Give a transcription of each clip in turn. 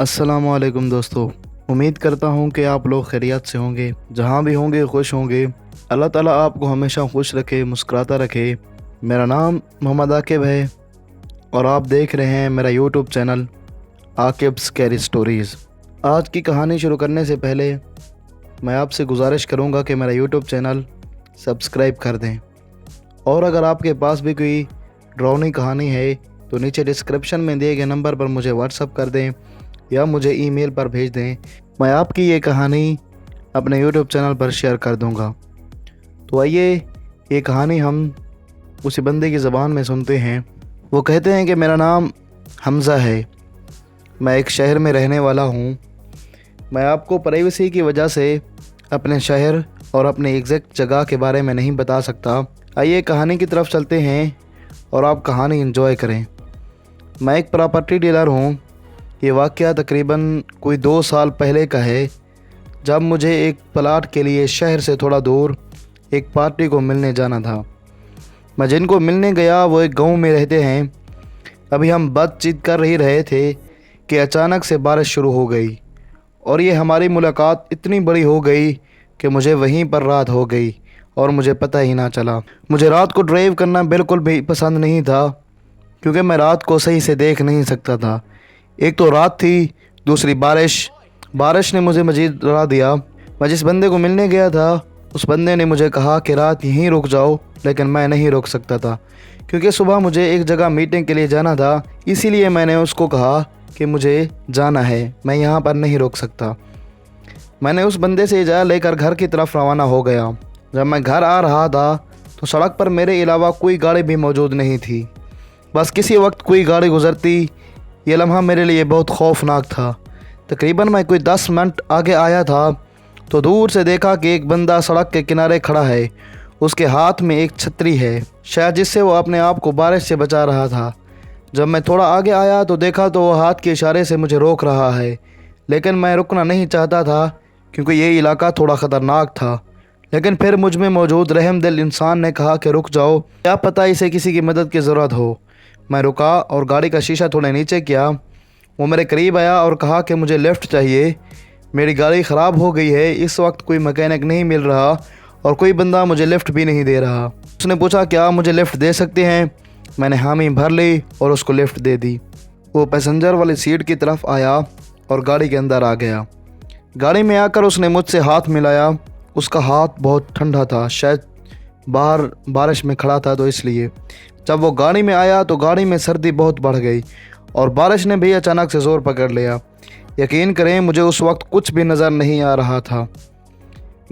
अस्सलाम वालेकुम दोस्तों। उम्मीद करता हूँ कि आप लोग खैरियत से होंगे, जहाँ भी होंगे खुश होंगे। अल्लाह ताला आपको हमेशा खुश रखे, मुस्कुराता रखे। मेरा नाम मोहम्मद आकिब है और आप देख रहे हैं मेरा YouTube channel Aqib scary stories. आज की कहानी शुरू करने से पहले मैं आपसे गुजारिश करूँगा कि मेरा यूट्यूब चैनल सब्सक्राइब कर दें, और अगर आपके पास भी कोई डरावनी कहानी है तो नीचे डिस्क्रिप्शन में दिए गए नंबर पर मुझे व्हाट्सअप कर दें या मुझे ईमेल पर भेज दें। मैं आपकी ये कहानी अपने यूट्यूब चैनल पर शेयर कर दूंगा। तो आइए ये कहानी हम उसी बंदे की ज़बान में सुनते हैं। वो कहते हैं कि मेरा नाम हमज़ा है, मैं एक शहर में रहने वाला हूँ। मैं आपको प्राइवेसी की वजह से अपने शहर और अपने एग्जैक्ट जगह के बारे में नहीं बता सकता। आइए कहानी की तरफ चलते हैं और आप कहानी एंजॉय करें। मैं एक प्रॉपर्टी डीलर हूँ। ये वाक़या तकरीबन कोई 2 साल पहले का है, जब मुझे एक प्लाट के लिए शहर से थोड़ा दूर एक पार्टी को मिलने जाना था। मैं जिनको मिलने गया वो एक गांव में रहते हैं। अभी हम बातचीत कर ही रहे थे कि अचानक से बारिश शुरू हो गई और ये हमारी मुलाकात इतनी बड़ी हो गई कि मुझे वहीं पर रात हो गई और मुझे पता ही ना चला। मुझे रात को ड्राइव करना बिल्कुल भी पसंद नहीं था, क्योंकि मैं रात को सही से देख नहीं सकता था। एक तो रात थी, दूसरी बारिश ने मुझे मज़ीद डरा दिया। मैं जिस बंदे को मिलने गया था उस बंदे ने मुझे कहा कि रात यहीं रुक जाओ, लेकिन मैं नहीं रुक सकता था क्योंकि सुबह मुझे एक जगह मीटिंग के लिए जाना था। इसीलिए मैंने उसको कहा कि मुझे जाना है, मैं यहाँ पर नहीं रुक सकता। मैंने उस बंदे से इजाज़त लेकर घर की तरफ रवाना हो गया। जब मैं घर आ रहा था तो सड़क पर मेरे अलावा कोई गाड़ी भी मौजूद नहीं थी। बस किसी वक्त कोई गाड़ी गुजरती। ये लम्हा मेरे लिए बहुत खौफनाक था। तकरीबन मैं कोई 10 मिनट आगे आया था तो दूर से देखा कि एक बंदा सड़क के किनारे खड़ा है। उसके हाथ में एक छतरी है, शायद जिससे वो अपने आप को बारिश से बचा रहा था। जब मैं थोड़ा आगे आया तो देखा तो वो हाथ के इशारे से मुझे रोक रहा है, लेकिन मैं रुकना नहीं चाहता था क्योंकि ये इलाका थोड़ा ख़तरनाक था। लेकिन फिर मुझ में मौजूद रहमदिल इंसान ने कहा कि रुक जाओ, क्या पता इसे किसी की मदद की ज़रूरत हो। मैं रुका और गाड़ी का शीशा थोड़ा नीचे किया। वो मेरे करीब आया और कहा कि मुझे लिफ्ट चाहिए, मेरी गाड़ी ख़राब हो गई है। इस वक्त कोई मैकेनिक नहीं मिल रहा और कोई बंदा मुझे लिफ्ट भी नहीं दे रहा। उसने पूछा क्या मुझे लिफ्ट दे सकते हैं। मैंने हामी भर ली और उसको लिफ्ट दे दी। वो पैसेंजर वाली सीट की तरफ आया और गाड़ी के अंदर आ गया। गाड़ी में आकर उसने मुझसे हाथ मिलाया। उसका हाथ बहुत ठंडा था, शायद बाहर बारिश में खड़ा था तो इसलिए। जब वो गाड़ी में आया तो गाड़ी में सर्दी बहुत बढ़ गई और बारिश ने भी अचानक से ज़ोर पकड़ लिया। यकीन करें मुझे उस वक्त कुछ भी नज़र नहीं आ रहा था।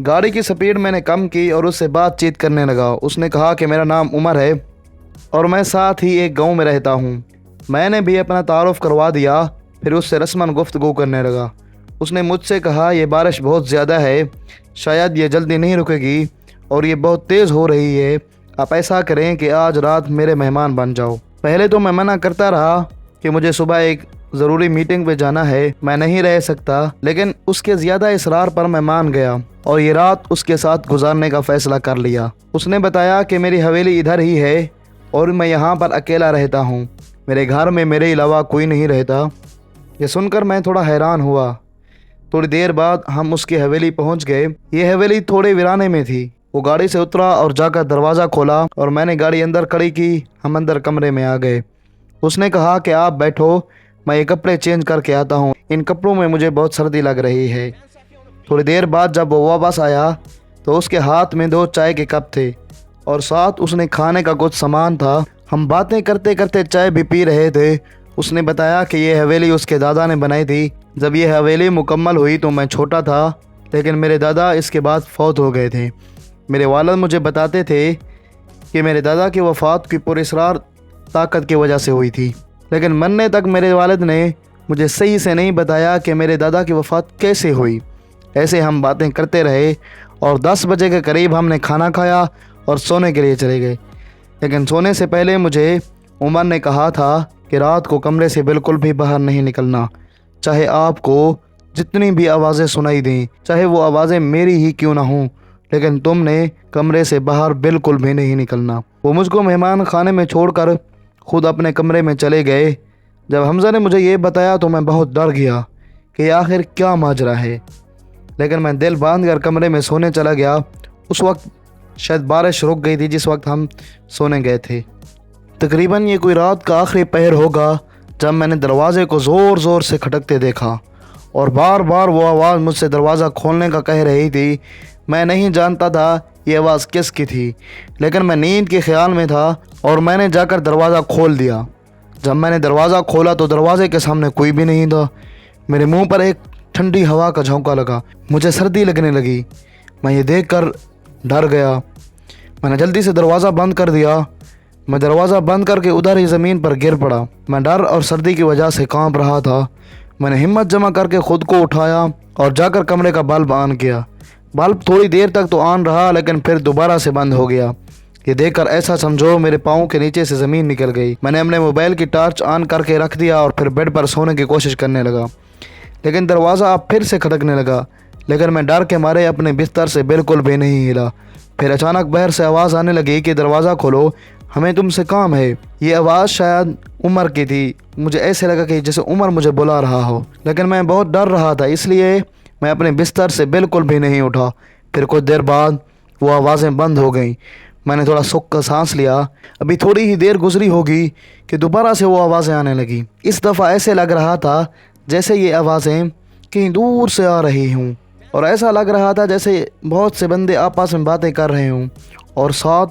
गाड़ी की स्पीड मैंने कम की और उससे बातचीत करने लगा। उसने कहा कि मेरा नाम उमर है और मैं साथ ही एक गांव में रहता हूं। मैंने भी अपना तारुफ करवा दिया। फिर उससे रस्मन गुफ्तगू करने लगा। उसने मुझसे कहा यह बारिश बहुत ज़्यादा है, शायद ये जल्दी नहीं रुकेगी और ये बहुत तेज़ हो रही है। आप ऐसा करें कि आज रात मेरे मेहमान बन जाओ। पहले तो मैं मना करता रहा कि मुझे सुबह एक ज़रूरी मीटिंग पे जाना है, मैं नहीं रह सकता, लेकिन उसके ज़्यादा इसरार पर मैं मान गया और ये रात उसके साथ गुजारने का फ़ैसला कर लिया। उसने बताया कि मेरी हवेली इधर ही है और मैं यहाँ पर अकेला रहता हूँ। मेरे घर में मेरे अलावा कोई नहीं रहता। ये सुनकर मैं थोड़ा हैरान हुआ। थोड़ी देर बाद हम उसकी हवेली पहुँच गए। ये हवेली थोड़े वीराने में थी। वो गाड़ी से उतरा और जाकर दरवाज़ा खोला और मैंने गाड़ी अंदर खड़ी की। हम अंदर कमरे में आ गए। उसने कहा कि आप बैठो, मैं ये कपड़े चेंज करके आता हूँ, इन कपड़ों में मुझे बहुत सर्दी लग रही है। थोड़ी देर बाद जब वो वापस आया तो उसके हाथ में 2 चाय के कप थे और साथ उसने खाने का कुछ सामान था। हम बातें करते करते चाय भी पी रहे थे। उसने बताया कि ये हवेली उसके दादा ने बनाई थी। जब ये हवेली मुकम्मल हुई तो मैं छोटा था, लेकिन मेरे दादा इसके बाद फौत हो गए थे। मेरे वालिद मुझे बताते थे कि मेरे दादा की वफ़ात की पुरअसरार ताकत की वजह से हुई थी, लेकिन मरने तक मेरे वालिद ने मुझे सही से नहीं बताया कि मेरे दादा की वफ़ात कैसे हुई। ऐसे हम बातें करते रहे और 10 बजे के करीब हमने खाना खाया और सोने के लिए चले गए। लेकिन सोने से पहले मुझे उमर ने कहा था कि रात को कमरे से बिल्कुल भी बाहर नहीं निकलना, चाहे आपको जितनी भी आवाज़ें सुनाई दें, चाहे वो आवाज़ें मेरी ही क्यों ना हों, लेकिन तुमने कमरे से बाहर बिल्कुल भी नहीं निकलना। वो मुझको मेहमान खाने में छोड़कर खुद अपने कमरे में चले गए। जब हमज़ा ने मुझे ये बताया तो मैं बहुत डर गया कि आखिर क्या माजरा है, लेकिन मैं दिल बांध कर कमरे में सोने चला गया। उस वक्त शायद बारिश रुक गई थी जिस वक्त हम सोने गए थे। तकरीबन ये कोई रात का आखिरी पहर होगा जब मैंने दरवाज़े को ज़ोर ज़ोर से खटकते देखा और बार बार वो आवाज़ मुझसे दरवाज़ा खोलने का कह रही थी। मैं नहीं जानता था ये आवाज़ किसकी थी, लेकिन मैं नींद के ख्याल में था और मैंने जाकर दरवाज़ा खोल दिया। जब मैंने दरवाज़ा खोला तो दरवाज़े के सामने कोई भी नहीं था। मेरे मुंह पर एक ठंडी हवा का झोंका लगा, मुझे सर्दी लगने लगी। मैं ये देखकर डर गया। मैंने जल्दी से दरवाज़ा बंद कर दिया। मैं दरवाज़ा बंद करके उधर ही ज़मीन पर गिर पड़ा। मैं डर और सर्दी की वजह से कांप रहा था। मैंने हिम्मत जमा करके ख़ुद को उठाया और जाकर कमरे का बल्ब ऑन किया। बल्ब थोड़ी देर तक तो ऑन रहा, लेकिन फिर दोबारा से बंद हो गया। ये देखकर ऐसा समझो मेरे पाँव के नीचे से ज़मीन निकल गई। मैंने अपने मोबाइल की टॉर्च ऑन करके रख दिया और फिर बेड पर सोने की कोशिश करने लगा, लेकिन दरवाज़ा अब फिर से खटकने लगा। लेकिन मैं डर के मारे अपने बिस्तर से बिल्कुल भी नहीं हिला। फिर अचानक बाहर से आवाज़ आने लगी कि दरवाज़ा खोलो, हमें तुमसे काम है। ये आवाज़ शायद उमर की थी। मुझे ऐसे लगा कि जैसे उमर मुझे बुला रहा हो, लेकिन मैं बहुत डर रहा था, इसलिए मैं अपने बिस्तर से बिल्कुल भी नहीं उठा। फिर कुछ देर बाद वो आवाज़ें बंद हो गईं। मैंने थोड़ा सुख का सांस लिया। अभी थोड़ी ही देर गुजरी होगी कि दोबारा से वो आवाज़ें आने लगी। इस दफ़ा ऐसे लग रहा था जैसे ये आवाज़ें कहीं दूर से आ रही हूँ, और ऐसा लग रहा था जैसे बहुत से बंदे आपस में बातें कर रहे हों और साथ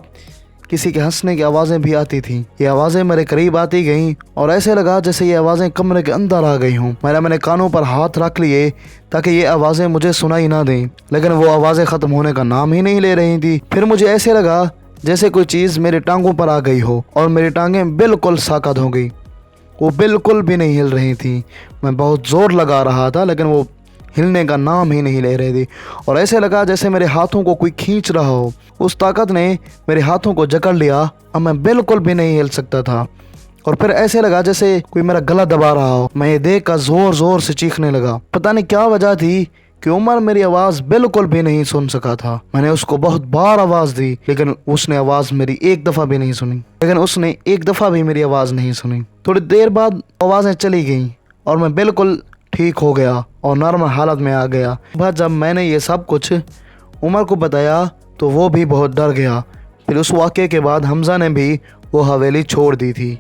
किसी के हंसने की आवाज़ें भी आती थीं। ये आवाज़ें मेरे करीब आती गईं और ऐसे लगा जैसे ये आवाज़ें कमरे के अंदर आ गई हों। मैंने कानों पर हाथ रख लिए ताकि ये आवाज़ें मुझे सुनाई ना दें, लेकिन वो आवाज़ें ख़त्म होने का नाम ही नहीं ले रही थी। फिर मुझे ऐसे लगा जैसे कोई चीज़ मेरी टांगों पर आ गई हो और मेरी टांगें बिल्कुल साकत हो गई। वो बिल्कुल भी नहीं हिल रही थी। मैं बहुत ज़ोर लगा रहा था, लेकिन वो हिलने का नाम ही नहीं ले रही थी, और ऐसे लगा जैसे मेरे हाथों को कोई खींच रहा हो। उस ताकत ने मेरे हाथों को जकड़ लिया। अब मैं बिल्कुल भी नहीं हिल सकता था, और फिर ऐसे लगा जैसे कोई मेरा गला दबा रहा हो। मैं ये देख कर ज़ोर ज़ोर से चीखने लगा। पता नहीं क्या वजह थी कि उमर मेरी आवाज़ बिल्कुल भी नहीं सुन सका था। मैंने उसको बहुत बार आवाज़ दी, लेकिन उसने आवाज़ मेरी एक दफ़ा भी नहीं सुनी। थोड़ी देर बाद आवाज़ें चली गईं और मैं बिल्कुल ठीक हो गया और नॉर्मल हालत में आ गया। बाद जब मैंने ये सब कुछ उमर को बताया तो वो भी बहुत डर गया। फिर उस वाक़े के बाद हमज़ा ने भी वो हवेली छोड़ दी थी।